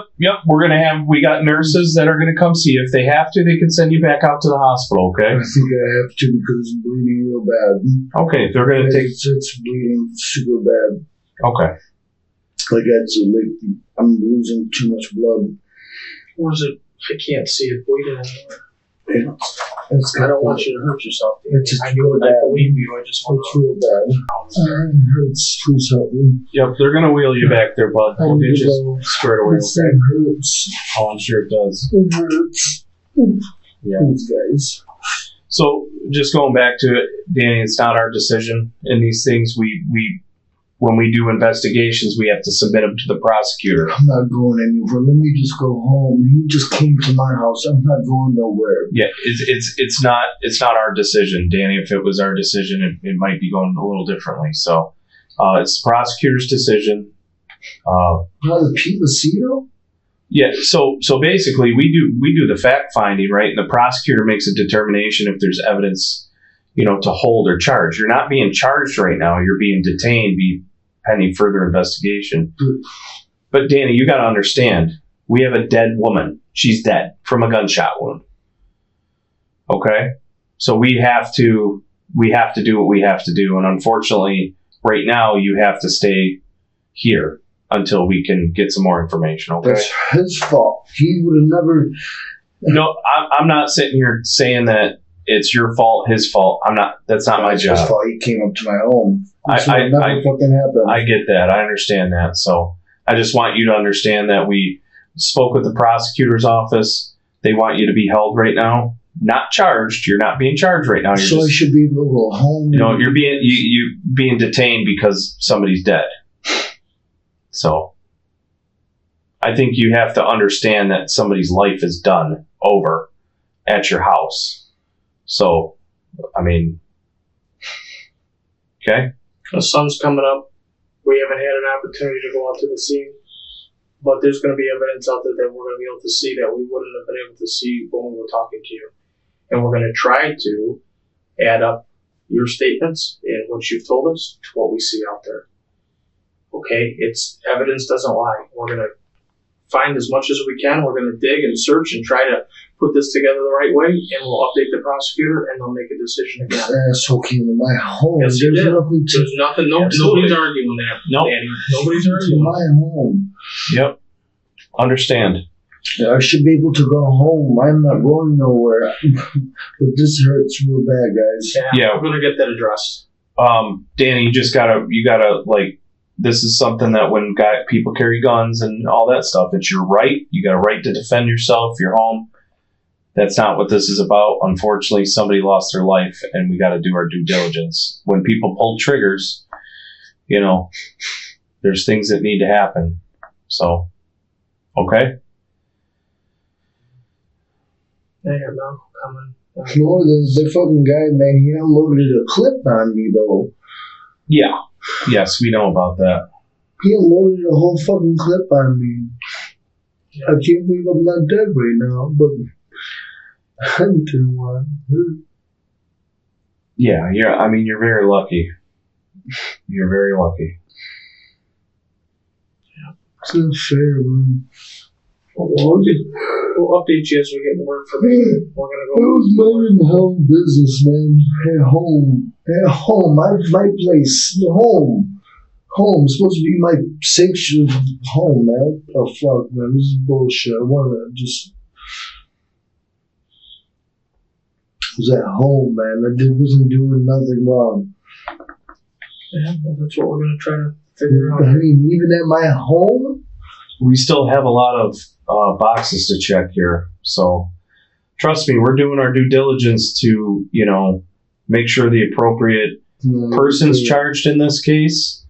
We got nurses that are going to come see you. If they have to, they can send you back out to the hospital, okay? I think I have to because it's bleeding real bad. Okay, they're going to take. It's bleeding super bad. Okay. Like I'm losing too much blood. Or is it? I can't see it bleeding anymore. I don't want you to hurt yourself. It's just I real bad. believe you. I just want It's real bad. It hurts. Please help me. Yep, they're going to wheel you back there, bud. We'll get you squared away, This okay? thing hurts. Oh, I'm sure it does. It hurts. Yeah. Please, guys. So, just going back to it, Danny, it's not our decision in these things. We when we do investigations, we have to submit them to the prosecutor. I'm not going anywhere. Let me just go home. He just came to my house. I'm not going nowhere. Yeah, it's not our decision, Danny. If it was our decision, it might be going a little differently. So, it's the prosecutor's decision. The Pete Lucido? Yeah. So basically, we do the fact finding, right? And the prosecutor makes a determination if there's evidence, to hold or charge. You're not being charged right now. You're being detained, pending further investigation. But Danny, you got to understand, we have a dead woman. She's dead from a gunshot wound. Okay? So we have to do what we have to do. And unfortunately, right now, you have to stay here until we can get some more information. Okay? That's his fault. He would have never. No, I'm not sitting here saying that it's your fault, his fault. That's not my It's job. his fault. He came up to my home. I Never fucking happened. I get that. I understand that. So I just want you to understand that we spoke with the prosecutor's office. They want you to be held right now. Not charged. You're not being charged right now. You're I should be able to go home. you're being detained because somebody's dead. So I think you have to understand that somebody's life is done over at your house. So, okay. The sun's coming up. We haven't had an opportunity to go out to the scene, but there's going to be evidence out there that we're going to be able to see that we wouldn't have been able to see when we were talking to you. And we're going to try to add up your statements and what you've told us to what we see out there. Okay? It's evidence doesn't lie. We're going to find as much as we can. We're going to dig and search and try to put this together the right way, and we'll update the prosecutor, and they'll make a decision again. Asshole came to my home. Yes, There's you did. nothing to. There's nothing. Absolutely. Nobody's arguing that. Nope. Danny. Nobody's To arguing. my home. Yep. Understand. I should be able to go home. I'm not going nowhere. But this hurts real bad, guys. Yeah. We're gonna get that addressed. Danny, you gotta this is something that when people carry guns and all that stuff, it's your right. You got a right to defend yourself, your home. That's not what this is about. Unfortunately, somebody lost their life, and we got to do our due diligence. When people pull triggers, there's things that need to happen. So, okay? They have no coming. No, the fucking guy, man, he unloaded a clip on me, though. Yeah. Yes, we know about that. He unloaded a whole fucking clip on me. I can't believe I'm not dead right now, but I didn't want to. Yeah, you're very lucky. You're very lucky. It's not fair, man. We'll update you as we get more information. We're It gonna was minding my own business, man. At home. My place. The home. Home. It's supposed to be my sanctuary home, man. Oh, fuck, man. This is bullshit. I want to just... I was at home, man. I wasn't doing nothing wrong. Yeah, well, that's what we're going to try to figure out. I mean, even at my home? We still have a lot of boxes to check here. So trust me, we're doing our due diligence to, make sure the appropriate person's charged in this case.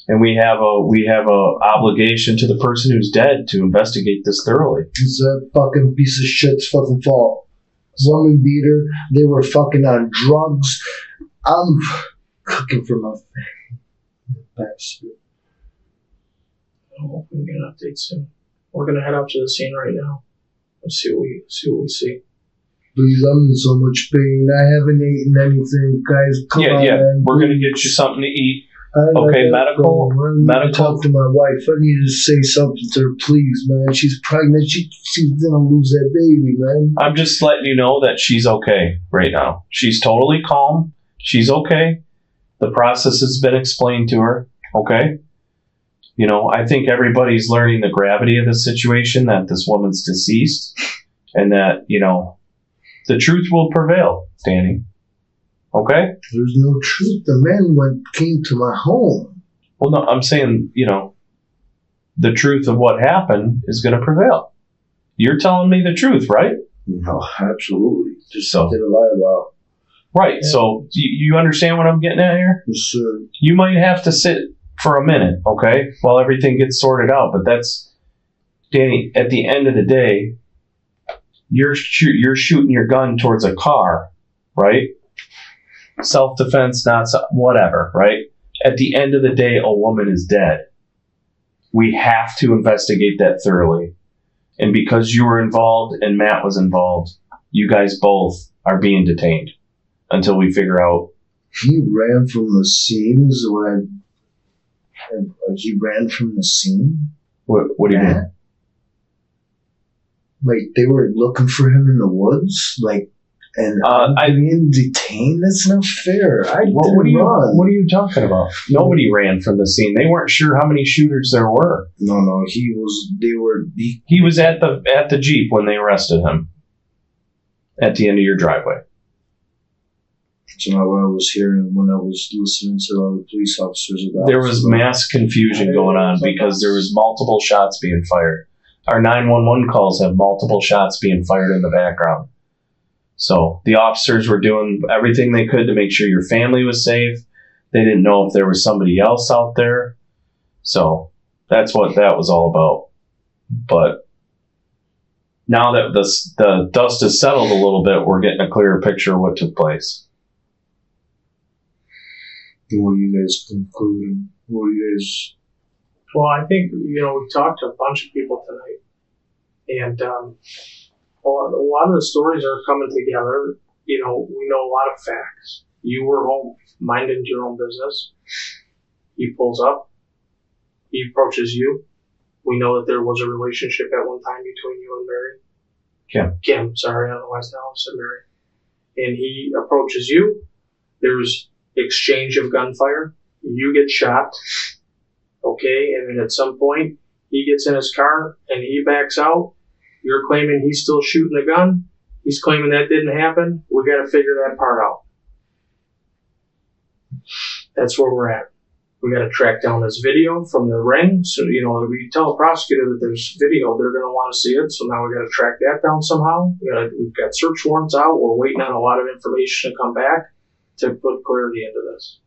And we have a obligation to the person who's dead to investigate this thoroughly. It's that fucking piece of shit's fucking fault. Woman beater. They were fucking on drugs. I'm cooking for my family. Bastard. I hope we can get an update soon. We're going to head out to the scene right now. Let's see what we see. Please, I'm in so much pain. I haven't eaten anything, guys. Come on, man. We're going to get you something to eat. Okay, medical. Talk to my wife. I need to say something to her, please, man. She's pregnant. She's gonna lose that baby, man. I'm just letting you know that she's okay right now. She's totally calm. She's okay. The process has been explained to her. Okay. I think everybody's learning the gravity of the situation, that this woman's deceased, and that, the truth will prevail, Danny. Okay? There's no truth. The man came to my home. Well, no, I'm saying, the truth of what happened is going to prevail. You're telling me the truth, right? No, absolutely. Just So- something to lie about. Right. Yeah. So you understand what I'm getting at here? Yes, sir. You might have to sit for a minute, okay, while everything gets sorted out. But that's, Danny, at the end of the day, you're shooting your gun towards a car, right? Self-defense, whatever, right? At the end of the day, a woman is dead. We have to investigate that thoroughly. And because you were involved and Matt was involved, you guys both are being detained until we figure out. He ran from the scene. Is what he ran from the scene? What do you mean? Like, they were looking for him in the woods? Like, and I'm being detained? That's not fair. What are you talking about? Nobody ran from the scene. They weren't sure how many shooters there were. No, he was at the Jeep when they arrested him. At the end of your driveway. That's not what I was hearing when I was listening to all the police officers about. There was mass confusion going on because there was multiple shots being fired. Our 911 calls have multiple shots being fired in the background. So the officers were doing everything they could to make sure your family was safe. They didn't know if there was somebody else out there. So that's what that was all about. But now that the dust has settled a little bit, we're getting a clearer picture of what took place. What are you guys concluding? What are you guys... Well, I think, we talked to a bunch of people tonight. And a lot of the stories are coming together. We know a lot of facts. You were home, minding your own business. He pulls up. He approaches you. We know that there was a relationship at one time between you and Mary. Kim, sorry, I don't know why I said Mary. And he approaches you. There's exchange of gunfire. You get shot. Okay, and then at some point, he gets in his car and he backs out. You're claiming he's still shooting the gun. He's claiming that didn't happen. We got to figure that part out. That's where we're at. We got to track down this video from the ring. So, we tell a prosecutor that there's video, they're going to want to see it. So now we got to track that down somehow. We've got search warrants out. We're waiting on a lot of information to come back to put clarity into this.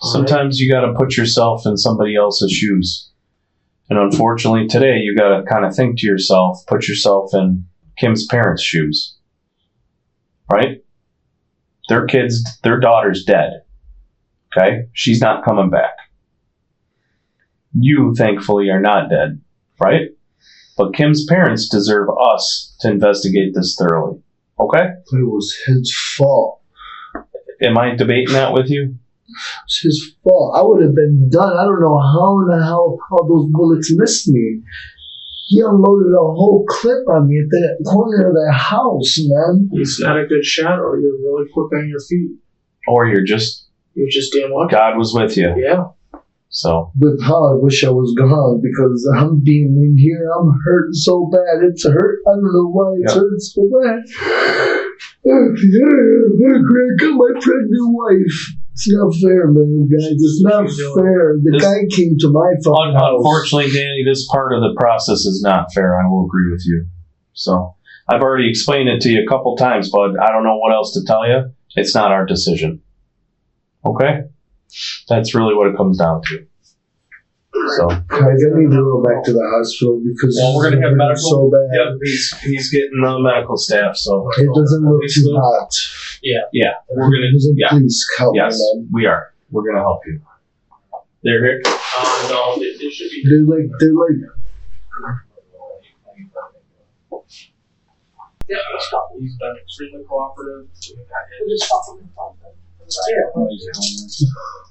Sometimes you got to put yourself in somebody else's shoes. And unfortunately today, you got to kind of think to yourself, put yourself in Kim's parents' shoes. Right? Their daughter's dead. Okay? She's not coming back. You, thankfully, are not dead. Right? But Kim's parents deserve us to investigate this thoroughly. Okay? It was his fault. Am I debating that with you? It's his fault. I would have been done. I don't know how in the hell all those bullets missed me. He unloaded a whole clip on me at the corner of that house, man. He's not a good shot, or you're really quick on your feet. Or you're just damn lucky. God was with you. Yeah. So. But how I wish I was gone, because I'm being in here. I'm hurting so bad. It's hurt. I don't know why it's hurting so bad. I got my pregnant wife. It's not fair, man, guys. It's not fair. The guy came to my fucking house. Unfortunately, Danny, this part of the process is not fair. I will agree with you. So I've already explained it to you a couple times, bud. I don't know what else to tell you. It's not our decision. Okay? That's really what it comes down to. So Guys, I need to go back to the hospital because we're gonna have medical. so bad. Yep, he's getting the medical staff. So It doesn't look too hot. yeah, we're gonna. Yeah, Please help yes, me, man. we are. We're gonna help you. There, Rick. No, it should be. They're like. Yeah, he's been extremely cooperative. We'll just follow him.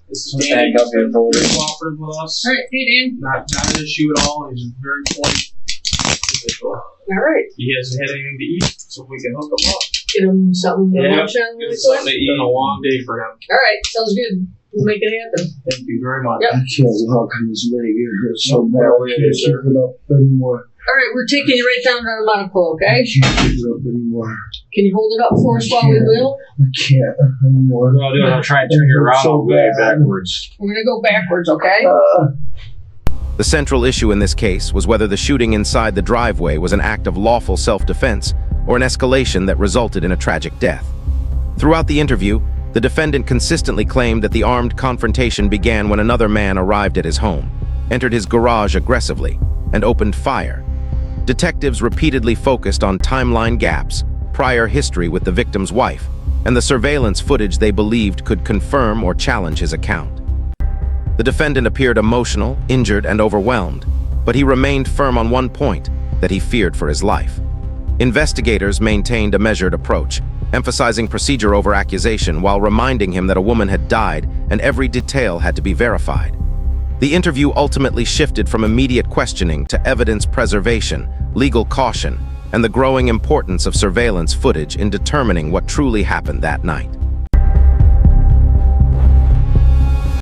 This is Danny. He's been very cooperative with us. Alright, hey Dan. Not an issue at all. He's a very point individual. Alright. He hasn't had anything to eat, so we can hook him up. Get him something to Yeah, munch on really It's something quick. to eat. It's been a long day for him. Alright, sounds good. We'll make it happen. Thank you very much. Yep. I can't walk on this leg. It hurts so No, bad. no, I can't sir. keep it up anymore. Alright, we're taking you right down to our medical, I okay? can't keep it up anymore. Can you hold it up for us while we will? I can't anymore. What I'll do is I'll try and turn you around. So I'll go bad. backwards. We're gonna go backwards, okay? The central issue in this case was whether the shooting inside the driveway was an act of lawful self-defense or an escalation that resulted in a tragic death. Throughout the interview, the defendant consistently claimed that the armed confrontation began when another man arrived at his home, entered his garage aggressively, and opened fire. Detectives repeatedly focused on timeline gaps, prior history with the victim's wife, and the surveillance footage they believed could confirm or challenge his account. The defendant appeared emotional, injured, and overwhelmed, but he remained firm on one point, that he feared for his life. Investigators maintained a measured approach, emphasizing procedure over accusation while reminding him that a woman had died and every detail had to be verified. The interview ultimately shifted from immediate questioning to evidence preservation, legal caution, and the growing importance of surveillance footage in determining what truly happened that night.